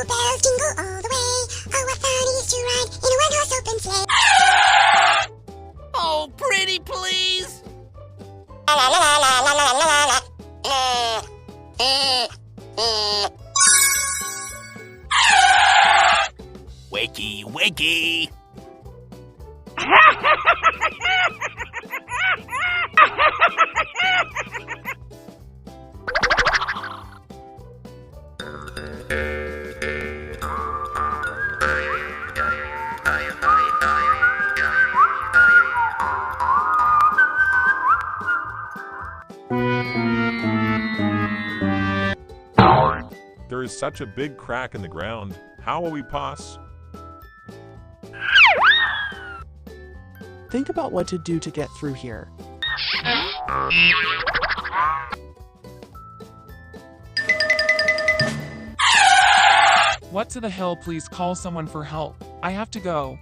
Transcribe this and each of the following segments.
Jingle bells jingle all the way. Oh, what fun it is to ride in a one-horse open sleigh. Oh, pretty please! La la la la la la la la. Wakey, wakey! There is such a big crack in the ground. How will we pass? Think about what to do to get through here. What to the hell, please call someone for help. I have to go.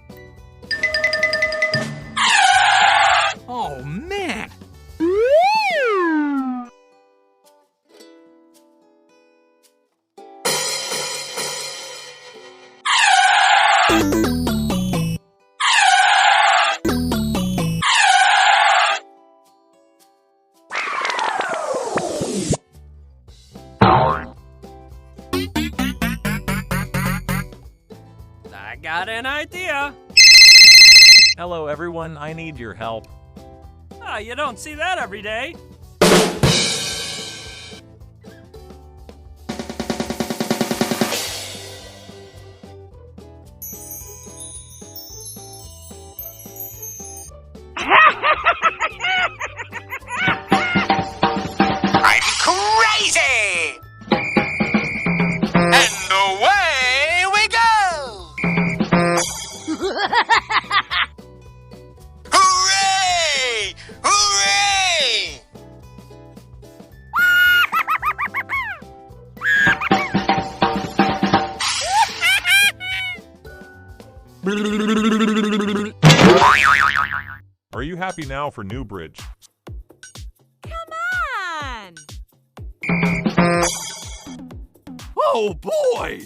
Oh, man! I got an idea. Hello everyone, I need your help. Ah, you don't see that every day. I'm crazy! And away we go! Hooray! Hooray! Are you happy now for New Bridge? Oh, boy!